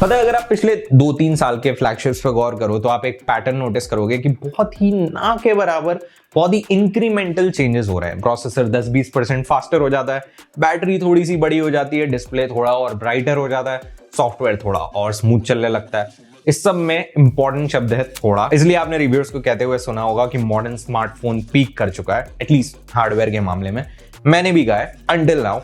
पता है, अगर आप पिछले 2-3 साल के फ्लैगशिप्स पे गौर करो तो आप एक पैटर्न नोटिस करोगे कि बहुत ही ना के बराबर बहुत ही इंक्रीमेंटल चेंजेस हो रहे हैं। प्रोसेसर 10-20% फास्टर हो जाता है, बैटरी थोड़ी सी बड़ी हो जाती है, डिस्प्ले थोड़ा और ब्राइटर हो जाता है, सॉफ्टवेयर थोड़ा और स्मूथ चलने लगता है। इस सब में इंपॉर्टेंट शब्द है थोड़ा, इसलिए आपने रिव्यूअर्स को कहते हुए सुना होगा कि मॉडर्न स्मार्टफोन पीक कर चुका है, एटलीस्ट हार्डवेयर के मामले में। मैंने भी कहा है अंटिल नाउ।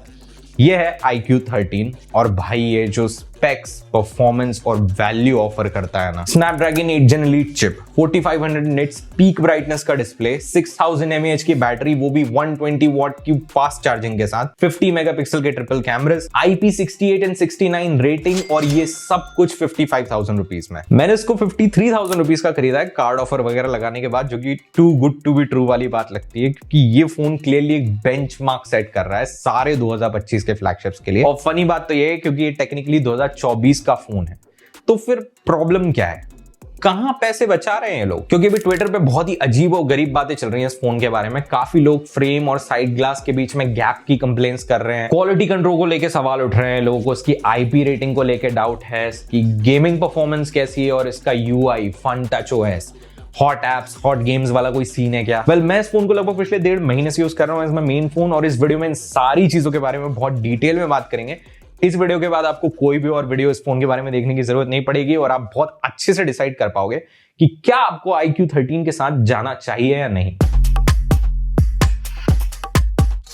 ये है iQOO 13 और भाई ये जो स्पेक्स, परफॉर्मेंस और वैल्यू ऑफर करता है ना, Snapdragon 8 Gen Elite chip, 4500 nits peak brightness का डिस्प्ले, 6000 mAh की बैटरी, वो भी 120 वॉट की फास्ट चार्जिंग के साथ, 50 मेगापिक्सल के triple cameras, IP68 and 69 rating, और ये सब कुछ 55,000 रुपीज में। मैंने इसको 53,000 रुपीज का खरीदा है कार्ड ऑफर वगैरह लगाने के बाद, जो कि too good to be true वाली बात लगती है, क्योंकि ये फोन क्लियरली एक बेंचमार्क सेट कर रहा है सारे 2025 के फ्लैगशिप्स के लिए। और फनी बात तो ये है क्योंकि ये टेक्निकली 2024 का फोन है, तो फिर प्रॉब्लम क्या है, कहां पैसे बचा रहे हैं लोग? क्योंकि अभी ट्विटर पे बहुत ही अजीब और गरीब बातें चल रही हैं इस फोन के बारे में। काफी लोग फ्रेम और साइड ग्लास के बीच में गैप की कंप्लेंट्स कर रहे हैं, क्वालिटी कंट्रोल को लेके सवाल उठ रहे हैं, लोगों को इसकी आईपी रेटिंग को लेके डाउट है, इसकी गेमिंग परफॉर्मेंस कैसी है और इसका UI, Funtouch OS, hot apps, hot games वाला कोई सीन है क्या? मैं इस फोन को लगभग पिछले 1.5 महीने से यूज कर रहा हूं, इसमें मेन फोन, और इस वीडियो में इन सारी चीजों के बारे में बहुत डिटेल में बात करेंगे। इस वीडियो के बाद आपको कोई भी और वीडियो इस फोन के बारे में देखने की जरूरत नहीं पड़ेगी और आप बहुत अच्छे से डिसाइड कर पाओगे कि क्या आपको iQOO 13 के साथ जाना चाहिए या नहीं।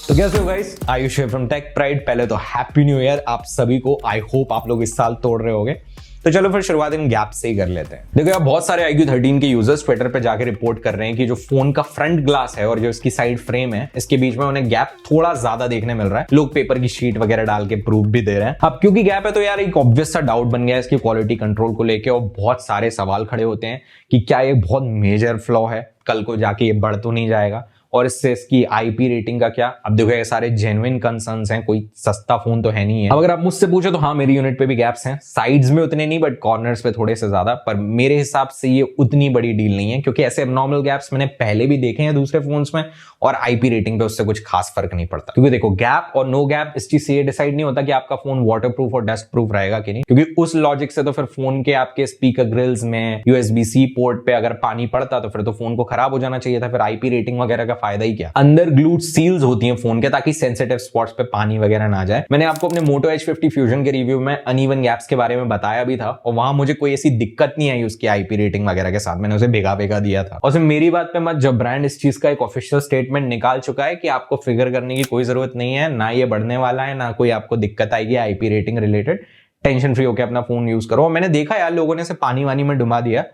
तो कैसे हो गाइस, आयुष है फ्रॉम टेक प्राइड। पहले तो हैप्पी न्यू ईयर आप सभी को। आई होप आप लोग इस साल तोड़ रहे होगे। तो चलो फिर शुरुआत इन गैप से ही कर लेते हैं। देखो यार, बहुत सारे iQOO 13 के यूजर्स ट्विटर पे जाके रिपोर्ट कर रहे हैं कि जो फोन का फ्रंट ग्लास है और जो इसकी साइड फ्रेम है, इसके बीच में उन्हें गैप थोड़ा ज्यादा देखने मिल रहा है। लोग पेपर की शीट वगैरह डाल के प्रूफ भी दे रहे हैं। अब क्योंकि गैप है तो यार एक ऑब्वियस सा डाउट बन गया है इसकी क्वालिटी कंट्रोल को लेके, और बहुत सारे सवाल खड़े होते हैं कि क्या ये बहुत मेजर फ्लॉ है, कल को जाके ये बढ़ तो नहीं जाएगा, और इससे इसकी आईपी रेटिंग का क्या? अब देखो ये सारे जेन्युइन कंसर्न्स हैं, कोई सस्ता फोन तो है नहीं है। अब अगर आप मुझसे पूछो तो हाँ, मेरी यूनिट पे भी गैप्स हैं, साइड्स में उतने नहीं बट कॉर्नर्स पे थोड़े से ज्यादा, पर मेरे हिसाब से ये उतनी बड़ी डील नहीं है, क्योंकि ऐसे एबनॉर्मल गैप्स मैंने पहले भी देखे हैं दूसरे फोन्स में, और आईपी रेटिंग पे उससे कुछ खास फर्क नहीं पड़ता। क्योंकि देखो, गैप और नो गैप इस चीज से ये डिसाइड नहीं होता कि आपका फोन वाटरप्रूफ और डस्ट प्रूफ रहेगा कि नहीं, क्योंकि उस लॉजिक से तो फिर फोन के आपके स्पीकर ग्रिल्स में USB-C पोर्ट पे अगर पानी पड़ता तो फिर तो फोन को खराब हो जाना चाहिए था, फिर आईपी रेटिंग वगैरह का फायदा ही क्या? अंदर ग्लूड सील्स होती हैं फोन के, ताकि सेंसिटिव स्पॉट्स पे पानी वगैरह ना जाए। मैंने आपको अपने Moto H50 Fusion के रिव्यू में अनइवन गैप्स के बारे में बताया भी था, और वहां मुझे कोई ऐसी दिक्कत नहीं आई उसकी आईपी रेटिंग वगैरह के साथ। मैंने उसे भिगा दिया था। और सिर्फ मेरी बात पे मत, जब ब्रांड इस चीज का एक ऑफिशियल स्टेटमेंट निकाल चुका है कि आपको फिगर करने की कोई जरूरत नहीं है, ना ये बढ़ने वाला है, ना कोई आपको दिक्कत आएगी IP rating related, tension free होकर अपना फोन यूज करो। मैंने देखा यार, लोगों ने इसे पानी वानी में डुबा दिया,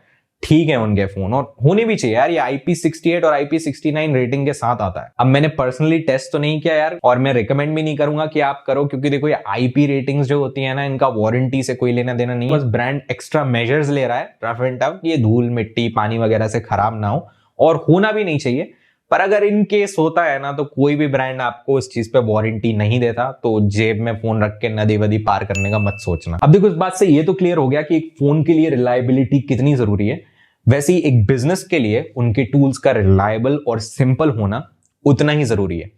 ठीक है उनके फोन, और होने भी चाहिए यार। ये IP68 और IP69 रेटिंग के साथ आता है। अब मैंने पर्सनली टेस्ट तो नहीं किया यार, और मैं रिकमेंड भी नहीं करूंगा कि आप करो, क्योंकि देखो ये आईपी रेटिंग्स जो होती है ना, इनका वारंटी से कोई लेना देना नहीं है। बस ब्रांड एक्स्ट्रा मेजर्स ले रहा है प्रिवेंट अब, ये धूल मिट्टी पानी वगैरह से खराब ना हो, और होना भी नहीं चाहिए। पर अगर इन केस होता है ना, तो कोई भी ब्रांड आपको इस चीज पे वारंटी नहीं देता, तो जेब में फोन रख के नदी वदी पार करने का मत सोचना। अब देखो, इस बात से ये तो क्लियर हो गया कि एक फोन के लिए रिलायबिलिटी कितनी जरूरी है, वैसे ही एक बिजनेस के लिए उनके टूल्स का रिलायबल और सिंपल होना उतना ही जरूरी है।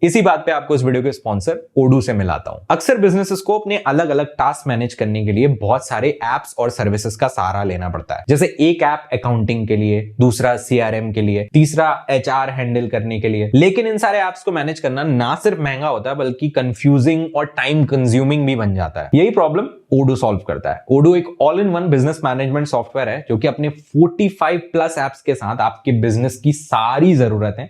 इसी बात पे आपको इस वीडियो के स्पॉन्सर ओडू से मिलाता हूं। अक्सर बिजनेसेस को अपने अलग अलग टास्क मैनेज करने के लिए बहुत सारे एप्स और सर्विसेज का सहारा लेना पड़ता है। जैसे एक ऐप अकाउंटिंग के लिए, दूसरा CRM के लिए, तीसरा HR हैंडल करने के लिए। लेकिन इन सारे एप्स को मैनेज करना ना सिर्फ महंगा होता है, बल्कि कंफ्यूजिंग और टाइम कंज्यूमिंग भी बन जाता है। यही प्रॉब्लम ओडू सॉल्व करता है। ओडू एक all in one business management software है, जो कि अपने 45+ एप्स के साथ आपके बिजनेस की सारी जरूरतें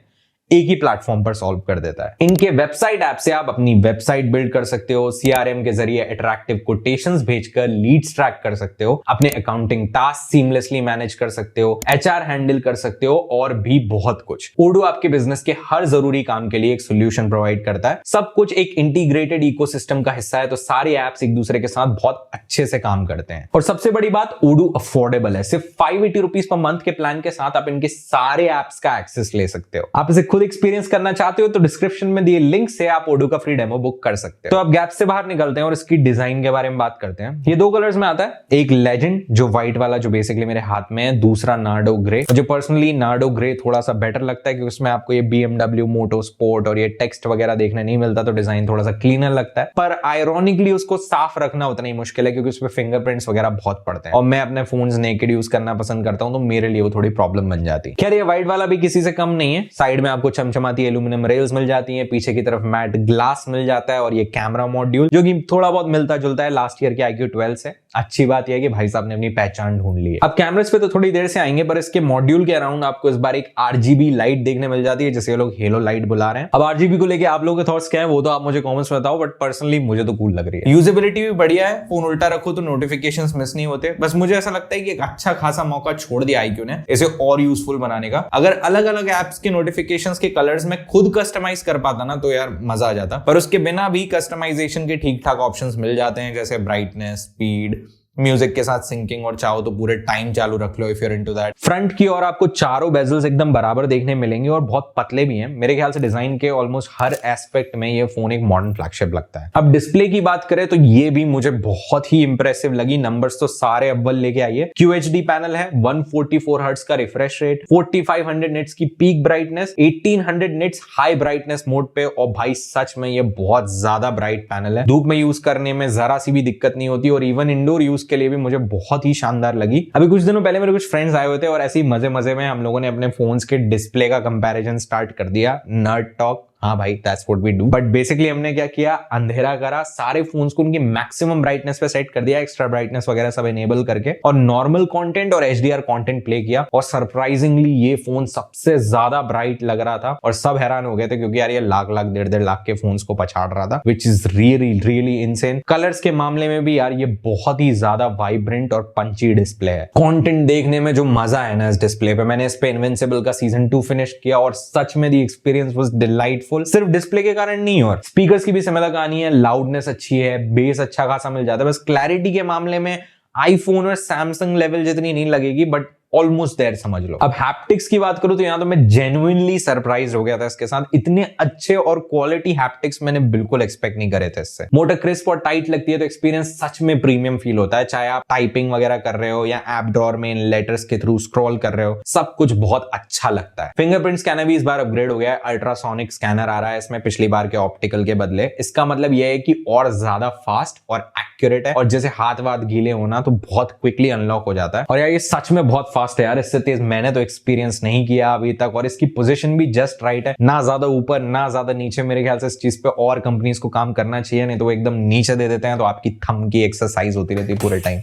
एक ही प्लेटफॉर्म पर सॉल्व कर देता है। इनके वेबसाइट ऐप से आप अपनी वेबसाइट बिल्ड कर सकते हो, CRM के जरिए अट्रैक्टिव कोटेशंस भेजकर लीड्स ट्रैक कर सकते हो, अपने अकाउंटिंग टास्क सीमलेसली मैनेज कर सकते हो, HR हैंडल कर सकते हो, और भी बहुत कुछ। ओडू आपके बिजनेस के हर जरूरी काम के लिए एक सोल्यूशन प्रोवाइड करता है। सब कुछ एक इंटीग्रेटेड इकोसिस्टम का हिस्सा है, तो सारे एप्स एक दूसरे के साथ बहुत अच्छे से काम करते हैं। और सबसे बड़ी बात, ओडू अफोर्डेबल है। सिर्फ 580 रुपीज पर मंथ के प्लान के साथ आप इनके सारे एप्स का एक्सेस ले सकते हो। आप इसे खुद खुद एक्सपीरियंस करना चाहते हो तो डिस्क्रिप्शन में दिए लिंक से आप ओडो का फ्री डेमो बुक कर सकते हो। तो अब गैप से बाहर निकलते हैं और इसकी डिजाइन के बारे में बात करते हैं। ये 2 कलर्स में आता है, एक लेजेंड जो व्हाइट वाला जो बेसिकली मेरे हाथ में है, दूसरा नार्डो ग्रे। मुझे पर्सनली नार्डो ग्रे थोड़ा सा बेटर लगता है क्योंकि उसमें आपको ये BMW मोटो स्पोर्ट और ये टेक्स्ट वगैरह देखने नहीं मिलता, तो डिजाइन थोड़ा सा क्लीनर लगता है। पर आयरॉनिकली उसको साफ रखना उतना ही मुश्किल है क्योंकि उसमें फिंगरप्रिंट्स वगैरह बहुत पड़ते हैं और मैं अपने फोन्स नेकेड यूज करना पसंद करता हूं, तो मेरे लिए वो थोड़ी प्रॉब्लम बन जाती है। खैर ये व्हाइट वाला भी किसी से कम नहीं है। साइड में आपको चमचमाती एल्यूमिनियम रेल्स मिल जाती हैं, पीछे की तरफ मैट ग्लास मिल जाता है और ये कैमरा मॉड्यूल जो कि थोड़ा बहुत मिलता जुलता है लास्ट ईयर के iQOO 12 से। अच्छी बात यह है कि भाई साहब ने अपनी पहचान ढूंढ ली है। अब कैमरास पे तो थोड़ी देर से आएंगे, पर इसके मॉड्यूल के अराउंड आपको इस बार एक RGB लाइट देखने मिल जाती है जिसे लोग हेलो लाइट बुला रहे हैं। अब RGB को लेके आप लोगों के थॉट्स क्या है वो तो आप मुझे कमेंट्स में बताओ, बट पर्सनली मुझे तो कूल लग रही है। यूजेबिलिटी भी बढ़िया है, फोन उल्टा रखो तो नोटिफिकेशंस मिस नहीं होते। बस मुझे ऐसा लगता है कि एक अच्छा खासा मौका छोड़ दिया iQOO ने इसे और यूजफुल बनाने का। अगर अलग अलग एप्स के नोटिफिकेशंस के कलर्स में खुद कस्टमाइज कर पाता ना तो यार मजा आ जाता, पर उसके बिना भी कस्टमाइजेशन के ठीक ठाक ऑप्शंस मिल जाते हैं, जैसे ब्राइटनेस, स्पीड, म्यूजिक के साथ सिंकिंग, और चाहो तो पूरे टाइम चालू रख लो if you are into that. Front की ओर आपको चारों बेजल्स एकदम बराबर देखने मिलेंगे और बहुत पतले भी हैं। मेरे ख्याल से डिजाइन के ऑलमोस्ट हर एस्पेक्ट में ये फोन एक मॉडर्न फ्लैगशिप लगता है। अब डिस्प्ले की बात करें तो ये भी मुझे बहुत ही इंप्रेसिव लगी। नंबर्स तो सारे अव्वल लेके आइए। QHD पैनल है, 144 हर्ट्ज का रिफ्रेश रेट, 4500 निट्स की peak brightness, 1800 nits high brightness mode पे, और भाई सच में ये बहुत ज्यादा ब्राइट पैनल है। धूप में यूज करने में जरा सी भी दिक्कत नहीं होती और इवन इंडोर यूज के लिए भी मुझे बहुत ही शानदार लगी। अभी कुछ दिनों पहले मेरे कुछ फ्रेंड्स आए हुए थे और ऐसे ही मजे मजे में हम लोगों ने अपने फोन्स के डिस्प्ले का कंपैरिजन स्टार्ट कर दिया। नर्ड टॉक, हाँ भाई that's what we do. But basically हमने क्या किया, अंधेरा करा, सारे फोन्स को उनकी मैक्सिमम ब्राइटनेस पे सेट कर दिया, एक्स्ट्रा ब्राइटनेस वगैरह सब इनेबल करके, और नॉर्मल कंटेंट और HDR कंटेंट प्ले किया, और सरप्राइजिंगली ये फोन सबसे ज्यादा ब्राइट लग रहा था और सब हैरान हो गए थे क्योंकि यार ये लाख लाख 1.5 लाख के फोन्स को पछाड़ रहा था, which is really really insane. Colours के मामले में भी यार ये बहुत ही ज्यादा वाइब्रेंट और पंची डिस्प्ले है। कंटेंट देखने में जो मजा है ना इस डिस्प्ले पे, मैंने इस पे इनविंसिबल का सीजन 2 फिनिश किया और सच में दी एक्सपीरियंस वाज डिलाइटफुल। सिर्फ डिस्प्ले के कारण नहीं, और स्पीकर्स की भी सिमिलर कहानी है, लाउडनेस अच्छी है, बेस अच्छा खासा मिल जाता है। बस क्लैरिटी के मामले में आईफोन और सैमसंग लेवल जितनी नहीं लगेगी, बट ऑलमोस्ट देयर समझ लो। अब हैप्टिक्स की बात करूं तो यहां तो मैं जेन्युइनली सरप्राइज हो गया था इसके साथ। इतने अच्छे और क्वालिटी हैप्टिक्स मैंने बिल्कुल एक्सपेक्ट नहीं करे थे इससे। मोटर क्रिस्प और टाइट लगती है तो एक्सपीरियंस सच में प्रीमियम फील होता है, चाहे आप टाइपिंग वगैरह कर रहे हो या ऐप ड्रॉअर में इन लेटर्स के थ्रू स्क्रॉल कर रहे हो, सब कुछ बहुत अच्छा लगता है। फिंगरप्रिंट स्कैनर भी इस बार अपग्रेड हो गया है, अल्ट्रासोनिक स्कैनर आ रहा है इसमें पिछली बार के ऑप्टिकल के बदले। इसका मतलब यह है कि और ज्यादा फास्ट और एक्यूरेट है, और जैसे हाथ वाथ गीले होना तो बहुत क्विकली अनलॉक हो जाता है। और यार ये सच में बहुत फास्ट है यार, इससे तेज मैंने तो एक्सपीरियंस नहीं किया अभी तक, और इसकी पोजीशन भी जस्ट राइट है, ना ज्यादा ऊपर ना ज्यादा नीचे। मेरे ख्याल से इस चीज पे और कंपनीज को काम करना चाहिए, नहीं तो वो एकदम नीचे दे देते हैं तो आपकी थंब की एक्सरसाइज होती रहती है पूरे टाइम।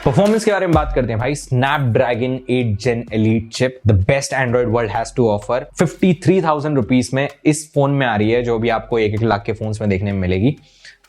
परफॉर्मेंस के बारे में बात करते हैं भाई। Snapdragon 8 Gen Elite chip, the best Android world has to offer, 53,000 rupees में इस फोन में आ रही है, जो भी आपको 1-1 लाख के फोन्स में देखने में मिलेगी।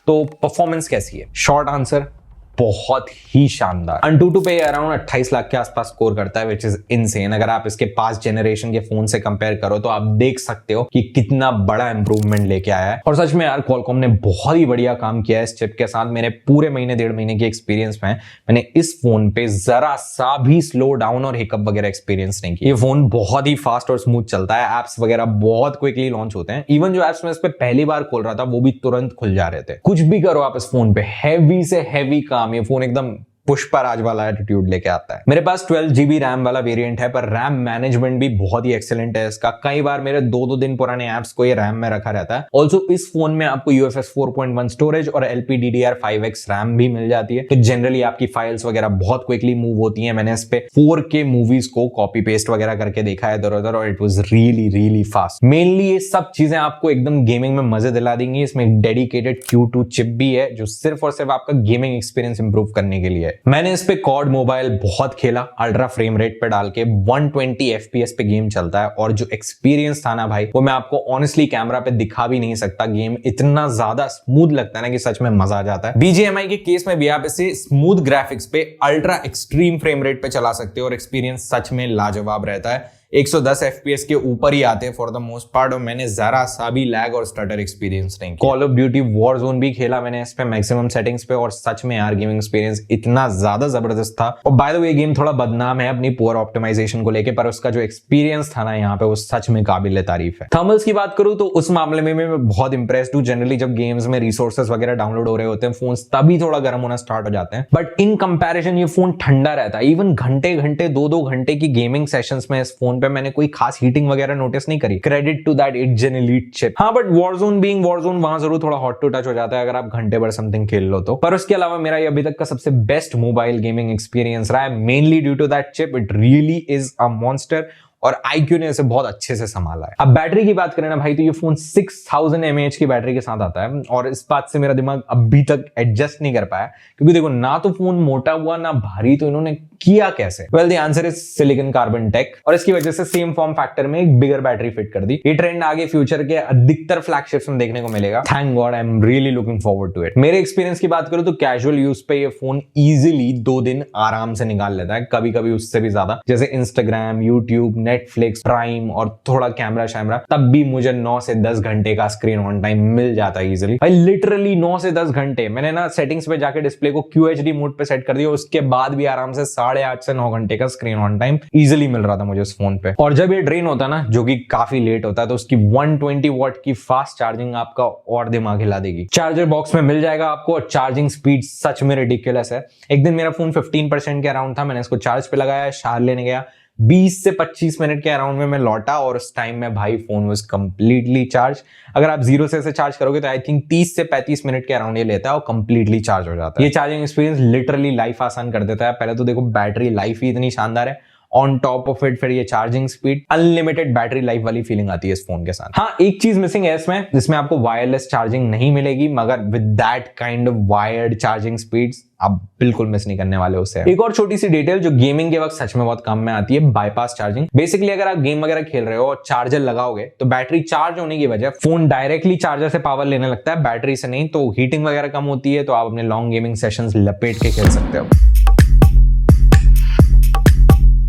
तो परफॉर्मेंस कैसी है? शॉर्ट आंसर, बहुत ही शानदार। अंटूटू पे अराउंड 28 लाख के आसपास स्कोर करता है, विच इज इनसेन। अगर आप इसके पास्ट जेनरेशन के फोन से कंपेयर करो तो आप देख सकते हो कि कितना बड़ा इंप्रूवमेंट लेके आया है। और सच में यार क्वालकॉम ने बहुत ही बढ़िया काम किया है इस चिप के साथ। मेरे पूरे महीने 1.5 महीने के एक्सपीरियंस में मैंने इस फोन पे जरा सा भी स्लो डाउन और हिकअप वगैरह एक्सपीरियंस नहीं किया। ये फोन बहुत ही फास्ट और स्मूथ चलता है, एप्स वगैरह बहुत क्विकली लॉन्च होते हैं। इवन जो एप्स में इस पे पहली बार खोल रहा था वो भी तुरंत खुल जा रहे थे। कुछ भी करो आप इस फोन पे, हैवी से हैवी काम, ये फोन एकदम पुष्पराज वाला एटीट्यूड लेके आता है। मेरे पास 12 GB रैम वाला वेरिएंट है, पर रैम मैनेजमेंट भी बहुत ही एक्सीलेंट है इसका। कई बार मेरे 2-2 दिन पुराने एप्स को ये रैम में रखा रहता है। ऑल्सो इस फोन में आपको UFS 4.1 स्टोरेज और LPDDR5X रैम भी मिल जाती है, तो जनरली आपकी फाइल्स वगैरह बहुत क्विकली मूव होती है। मैंने इस पे 4K मूवीज को कॉपी पेस्ट वगैरह करके देखा है इधर उधर, और it was really really fast. Mainly ये सब चीजें आपको एकदम गेमिंग में मजे दिला देंगी। इसमें एक डेडिकेटेड Q2 चिप भी है जो सिर्फ और सिर्फ आपका गेमिंग एक्सपीरियंस इंप्रूव करने के लिए है। मैंने इस पे कॉड मोबाइल बहुत खेला, अल्ट्रा फ्रेम रेट पे डाल के 120 FPS पे गेम चलता है, और जो एक्सपीरियंस था ना भाई, वो मैं आपको ऑनेस्टली कैमरा पे दिखा भी नहीं सकता। गेम इतना ज्यादा स्मूथ लगता है ना कि सच में मजा आ जाता है। BGMI के केस में भी आप इसे स्मूथ ग्राफिक्स पे अल्ट्रा एक्सट्रीम फ्रेम रेट पे चला सकते हो और एक्सपीरियंस सच में लाजवाब रहता है। 110 FPS के ऊपर ही आते हैं फॉर द मोस्ट पार्ट, और मैंने जरा सा भी लैग और स्टटर एक्सपीरियंस नहीं किया। कॉल ऑफ ड्यूटी वॉरजोन भी खेला मैंने इस पे मैक्सिमम सेटिंग्स पे, और सच में यार गेमिंग एक्सपीरियंस इतना ज्यादा जबरदस्त था। और बाय द वे गेम थोड़ा बदनाम है अपनी पुअर ऑप्टिमाइजेशन को लेके, पर उसका जो एक्सपीरियंस था ना यहाँ पे वो सच में काबिल तारीफ है। थर्मल्स की बात करूं तो उस मामले में मैं बहुत इंप्रेस्ड हूं। जनरली जब गेम्स में रिसोर्सेज वगैरह डाउनलोड हो रहे होते हैं फोन तभी थोड़ा गर्म होना स्टार्ट हो जाते हैं, बट इन कंपैरिजन ये फोन ठंडा रहता है। इवन घंटे घंटे 2-2 घंटे की गेमिंग सेशंस में इस फोन पे मैंने कोई खास हीटिंग वगैरह नोटिस नहीं करी। Credit to that 8 Gen Elite chip. हाँ, बट वॉरजोन बीइंग वॉरजोन वहां जरूर थोड़ा हॉट टू टच हो जाता है अगर आप घंटे भर समथिंग खेल लो तो। पर उसके अलावा मेरा ये अभी तक का सबसे बेस्ट मोबाइल गेमिंग एक्सपीरियंस रहा है, mainly due to that chip. It really is a monster, और iQOO ने इसे बहुत अच्छे से संभाला है। अब बैटरी की बात करें ना भाई, तो ये फोन 6000 mAh की बैटरी के साथ आता है, और इस बात से मेरा दिमाग अभी तक एडजस्ट नहीं कर पाया, क्योंकि देखो ना तो फोन मोटा हुआ ना भारी, तो इन्होंने किया कैसे? Well the answer is silicon carbon tech, और इसकी वजह से सेम फॉर्म फैक्टर में एक बिगर बैटरी फिट कर दी। ये ट्रेंड आगे फ्यूचर के अधिकतर फ्लैगशिप्स में देखने को मिलेगा। Thank God, I am really looking forward to it. मेरे एक्सपीरियंस की बात करूं तो कैजुअल यूज पे ये फोन इजीली 2 दिन आराम से निकाल लेता है, कभी कभी उससे भी ज्यादा। जैसे इंस्टाग्राम, यूट्यूब, नेटफ्लिक्स, प्राइम और थोड़ा कैमरा शैमरा, तब भी मुझे 9 से 10 घंटे का स्क्रीन ऑन टाइम मिल जाता है इजीली। भाई लिटरली 9 से 10 घंटे। मैंने ना सेटिंग्स पे जाके डिस्प्ले को QHD मोड पे सेट कर दिया, उसके बाद भी आराम से 8.5 से 9 घंटे का स्क्रीन ऑन टाइम इजीली मिल रहा था मुझे इस फोन पे। और जब ये ड्रेन होता है ना, जो कि काफी लेट होता है, तो उसकी 120 वॉट की फास्ट चार्जिंग आपका और दिमाग हिला देगी। चार्जर बॉक्स में मिल जाएगा आपको, और चार्जिंग स्पीड सच में रिडिकुलस है। एक दिन मेरा फोन 15% के अराउंड था, मैंने इसको चार्ज पे लगाया, शार लेने गया, 20 से 25 मिनट के अराउंड में मैं लौटा, और उस टाइम में भाई फोन वाज कंप्लीटली चार्ज। अगर आप 0 से चार्ज करोगे तो आई थिंक 30 से 35 मिनट के अराउंड ये लेता है और कंप्लीटली चार्ज हो जाता है। ये चार्जिंग एक्सपीरियंस लिटरली लाइफ आसान कर देता है। पहले तो देखो बैटरी लाइफ ही इतनी शानदार है, ऑन टॉप ऑफ इट फिर ये charging speed, unlimited battery life वाली फीलिंग आती है इस फोन के साथ। हाँ, एक चीज मिसिंग है इसमें, जिसमें आपको वायरलेस चार्जिंग नहीं मिलेगी, मगर with that kind of wired charging speeds आप बिल्कुल मिस नहीं करने वाले उसे। एक और छोटी सी डिटेल जो गेमिंग के वक्त सच में बहुत काम में आती है, बाईपास चार्जिंग। बेसिकली अगर आप गेम वगैरह खेल रहे हो और चार्जर लगाओगे तो बैटरी चार्ज होने की वजह फोन डायरेक्टली चार्जर से पावर लेने लगता है, बैटरी से नहीं, तो हीटिंग वगैरह कम होती है, तो आप अपने लॉन्ग गेमिंग सेशंस लपेट के खेल सकते हो।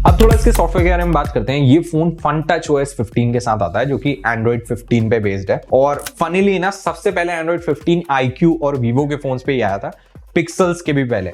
अब थोड़ा इसके सॉफ्टवेयर के बारे में बात करते हैं। ये फोन FunTouch OS 15 के साथ आता है, जो कि Android 15 पे बेस्ड है। और फनीली ना, सबसे पहले Android 15 iQOO और Vivo के फोन्स पे ही आया था, पिक्सल्स के भी पहले।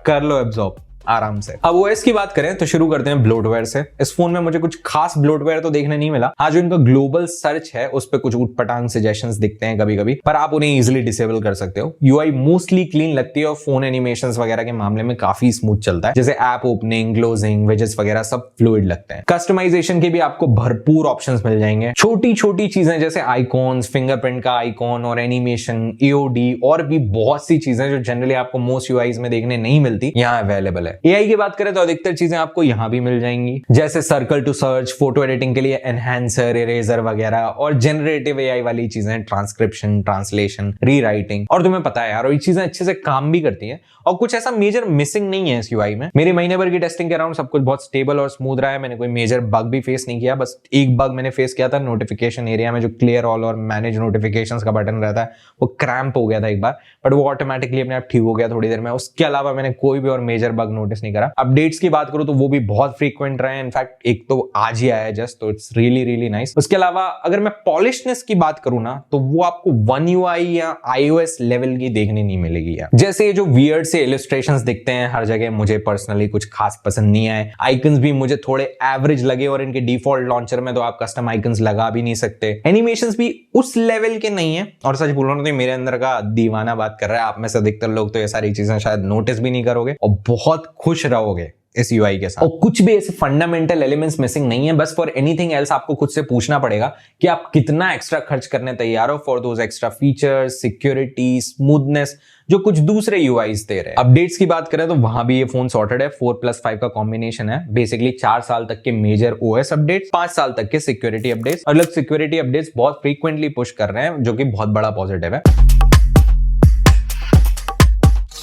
कर लो एब्जॉर्ब आराम से। अब OS की बात करें तो शुरू करते हैं ब्लोटवेयर से। इस फोन में मुझे कुछ खास ब्लोटवेयर तो देखने नहीं मिला। हाँ, जो इनका ग्लोबल सर्च है उस पे कुछ उटपटांग सजेशंस दिखते हैं कभी कभी, पर आप उन्हें इजीली डिसेबल कर सकते हो। UI मोस्टली क्लीन लगती है, और फोन एनिमेशंस वगैरह के मामले में काफी स्मूथ चलता है। जैसे ऐप ओपनिंग, क्लोजिंग, विजेट्स वगैरह सब फ्लूइड लगते हैं। कस्टमाइजेशन के भी आपको भरपूर ऑप्शंस मिल जाएंगे। छोटी छोटी चीजें जैसे आइकॉन्स, फिंगरप्रिंट का आइकॉन और एनिमेशन, AOD और भी बहुत सी चीजें जो जनरली आपको मोस्ट UIs में देखने नहीं मिलती, यहाँ अवेलेबल है। AI की बात करें तो अधिकतर चीजें आपको यहां भी मिल जाएंगी, जैसे circle to search, photo editing के लिए एनहांसर, इरेजर वगैरह, और जनरेटिव AI वाली चीजें, ट्रांसक्रिप्शन, ट्रांसलेशन, रीराइटिंग। और तुम्हें पता है यार, और ये चीजें अच्छे से काम भी करती हैं, और कुछ ऐसा मेजर मिसिंग नहीं है इस UI में। मेरे महीने भर की टेस्टिंग के अराउंड सब कुछ बहुत स्टेबल और स्मूथ रहा है। मैंने कोई मेजर बग भी फेस नहीं किया। बस एक बग मैंने फेस किया था नोटिफिकेशन एरिया में, जो क्लियर ऑल और मैनेज नोटिफिकेशंस का बटन रहता है, वो क्रैम्प हो गया था एक बार, बट वो ऑटोमेटिकली अपने आप ठीक हो गया थोड़ी देर में। उसके अलावा मैंने कोई भी और मेजर बग नोटिस नहीं करा। अपडेट्स की बात करूं तो वो भी बहुत फ्रीक्वेंट रहे हैं। इनफैक्ट एक तो आज ही आया है जस्ट, तो इट्स रियली रियली नाइस। उसके अलावा अगर मैं पॉलिशनेस की बात करूं ना, तो वो आपको One UI या iOS लेवल की देखने नहीं मिलेगी यार। जैसे ये जो वियर्ड से इलस्ट्रेशंस दिखते हैं हर जगह, मुझे पर्सनली कुछ खास पसंद नहीं आए। आइकन्स भी मुझे थोड़े एवरेज लगे, और इनके डिफॉल्ट लॉन्चर में तो आप कस्टम आइकन्स लगा भी नहीं सकते। एनिमेशंस भी उस लेवल के नहीं है, और सच बोल रहा हूं तो मेरे अंदर का दीवाना बात कर रहा है। आप में से अधिकतर लोग तो ये सारी चीजें शायद नोटिस भी नहीं करोगे, और बहुत खुश रहोगे इस UI के साथ। और कुछ भी ऐसे फंडामेंटल एलिमेंट्स मिसिंग नहीं है। बस फॉर एनीथिंग एल्स आपको खुद से पूछना पड़ेगा कि आप कितना एक्स्ट्रा खर्च करने तैयार हो for those extra features, security, smoothness, जो कुछ दूसरे UIs दे रहे हैं। अपडेट्स की बात करें तो वहां भी ये फोन सॉर्टेड है। 4+5 का कॉम्बिनेशन है। बेसिकली 4 साल तक के मेजर OS अपडेट्स, 5 साल तक के सिक्योरिटी अपडेट्स। और लोग सिक्योरिटी अपडेट्स बहुत फ्रीक्वेंटली पुश कर रहे हैं, जो कि बहुत बड़ा पॉजिटिव है।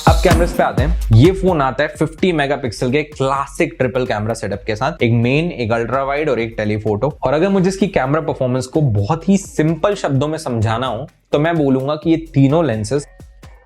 अब कैमरास पे आते हैं। ये फोन आता है 50 मेगापिक्सल के क्लासिक ट्रिपल कैमरा सेटअप के साथ, एक मेन, एक अल्ट्रा वाइड और एक टेलीफोटो। और अगर मुझे इसकी कैमरा परफॉर्मेंस को बहुत ही सिंपल शब्दों में समझाना हो तो मैं बोलूंगा कि ये तीनों लेंसेज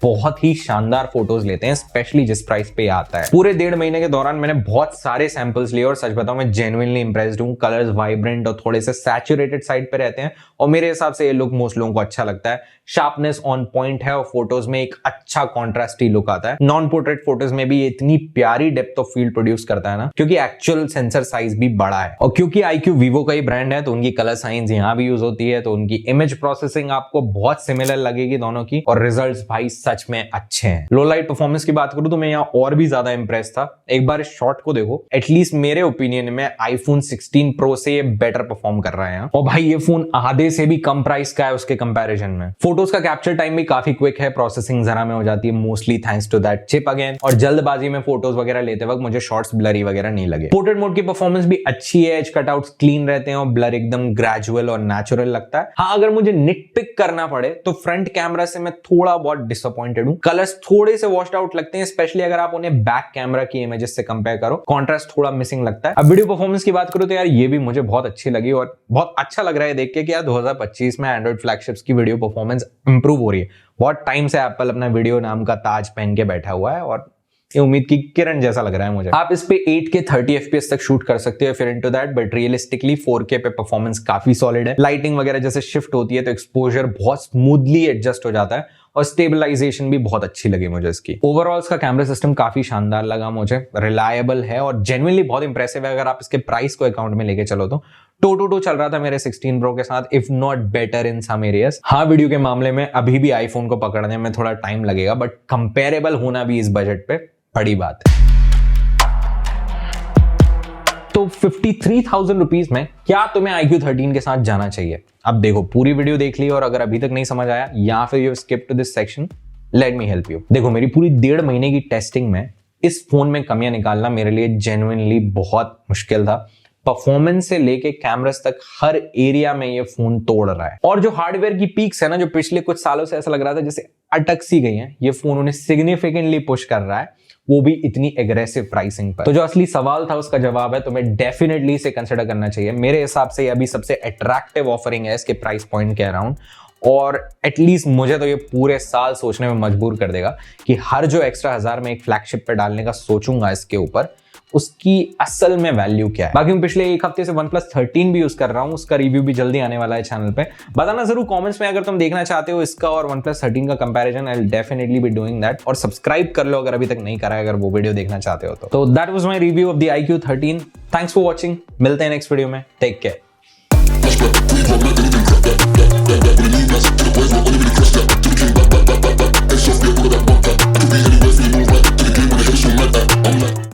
बहुत ही शानदार फोटोज लेते हैं, स्पेशली जिस प्राइस पे आता है। पूरे 1.5 महीने के दौरान मैंने बहुत सारे सैंपल्स लिए और सच बताऊं मैं जेन्युइनली इंप्रेस्ड हूं। कलर्स वाइब्रेंट और थोड़े से सैचुरेटेड साइड पे रहते हैं और मेरे हिसाब से ये लुक मोस्ट लोगों को अच्छा लगता है। शार्पनेस ऑन पॉइंट है और फोटोज में एक अच्छा कॉन्ट्रास्टी लुक आता है। नॉन पोर्ट्रेट फोटोज में भी इतनी प्यारी डेप्थ ऑफ फील्ड प्रोड्यूस करता है ना, क्योंकि एक्चुअल सेंसर साइज भी बड़ा है और क्योंकि IQ वीवो का ही ब्रांड है तो उनकी कलर साइंस यहाँ भी यूज होती है, तो उनकी इमेज प्रोसेसिंग आपको बहुत सिमिलर लगेगी दोनों की, और रिजल्ट्स भाई सच में अच्छे हैं। लो लाइट परफॉर्मेंस की बात करूं तो मैं यहाँ और भी ज्यादा इंप्रेस था। एक बार इस शॉट को देखो, एटलीस्ट मेरे ओपिनियन में आईफोन 16 प्रो से ये बेटर परफॉर्म कर रहा है और भाई ये फोन आधे से भी कम प्राइस का है उसके कंपैरिजन में। फोटोज का कैप्चर टाइम भी काफी क्विक है, प्रोसेसिंग जरा में हो जाती है mostly thanks to that chip again, और जल्दबाजी में फोटोज वगैरह लेते वक्त मुझे शॉट्स ब्लरी वगैरह नहीं लगे। पोर्ट्रेट मोड की परफॉर्मेंस भी अच्छी है, एज कटआउट्स क्लीन रहते हैं और ब्लर एकदम ग्रेजुअल और नेचुरल लगता है। हाँ, अगर मुझे निटपिक करना पड़े तो फ्रंट कैमरा से मैं थोड़ा बहुत डिसअपॉइंटेड हूं। कलर्स थोड़े से वॉश्ड आउट लगते हैं, स्पेशली अगर आप उन्हें बैक कैमरा की इमेजेस से कंपेयर करो। कॉन्ट्रास्ट थोड़ा मिसिंग लगता है। अब वीडियो परफॉर्मेंस की बात करूं तो यार ये भी मुझे बहुत अच्छी लगी और बहुत अच्छा लग रहा है देख के कि यार 2025 में एंड्रॉइड फ्लैगशिप्स की वीडियो परफॉर्मेंस इंप्रूव हो रही है। बहुत टाइम से एप्पल अपना वीडियो नाम का ताज पहन के बैठा हुआ है और ये उम्मीद की किरण जैसा लग रहा है मुझे। आप इस पे 8K 30 FPS तक शूट कर सकते हो फिर into that, but realistically 4K पे परफॉर्मेंस काफी सॉलिड है। लाइटिंग वगैरह जैसे शिफ्ट होती है तो एक्सपोजर बहुत स्मूथली एडजस्ट हो जाता है और स्टेबलाइजेशन भी बहुत अच्छी लगी मुझे इसकी। ओवरऑल इसका कैमरा सिस्टम काफी शानदार लगा मुझे, रिलायबल है और जेन्युइनली बहुत इंप्रेसिव है। अगर आप इसके प्राइस को अकाउंट में लेके चलो तो टू चल रहा था मेरे 16 प्रो के साथ, if not better in some areas. हाँ, वीडियो के मामले में अभी भी आईफोन को पकड़ने में थोड़ा टाइम लगेगा, बट कंपेरेबल होना भी इस बजट पे बड़ी बात है। तो 53,000 रुपीज में क्या तुम्हें IQ 13 के साथ जाना चाहिए? अब देखो, पूरी वीडियो देख ली और अगर अभी तक नहीं समझ आया या फिर you skip to this section, let me help you. देखो, मेरी पूरी 1.5 महीने की टेस्टिंग में इस फोन में कमियां निकालना मेरे लिए जेन्युइनली बहुत मुश्किल था। परफॉर्मेंस से लेके कैमरास तक हर एरिया में ये फोन तोड़ रहा है और जो हार्डवेयर की पीक्स है ना, जो पिछले कुछ सालों से ऐसा लग रहा था जैसे अटक सी गई हैं, ये फोन उन्हें सिग्निफिकेंटली पुश कर रहा है, वो भी इतनी एग्रेसिव प्राइसिंग पर। तो जो असली सवाल था उसका जवाब है, तुम्हें डेफिनेटली इसे कंसिडर करना चाहिए। मेरे हिसाब से ये अभी सबसे अट्रैक्टिव ऑफरिंग है इसके प्राइस पॉइंट के अराउंड, और एटलीस्ट मुझे तो ये पूरे साल सोचने में मजबूर कर देगा कि हर जो एक्स्ट्रा 1000 में एक फ्लैगशिप पे डालने का सोचूंगा इसके ऊपर, उसकी असल में वैल्यू क्या है। बाकी मैं पिछले एक हफ्ते से OnePlus 13 भी यूज कर रहा हूं, उसका रिव्यू भी जल्दी आने वाला है चैनल पे। बताना जरूर कमेंट्स में अगर तुम देखना चाहते हो इसका और OnePlus 13 का comparison. I will definitely be doing that, और सब्सक्राइब कर लो अगर अभी तक नहीं करा है, अगर वो वीडियो देखना चाहते हो तो that was my review of the IQ 13। Thanks for watching, मिलते हैं नेक्स्ट वीडियो में, टेक केयर।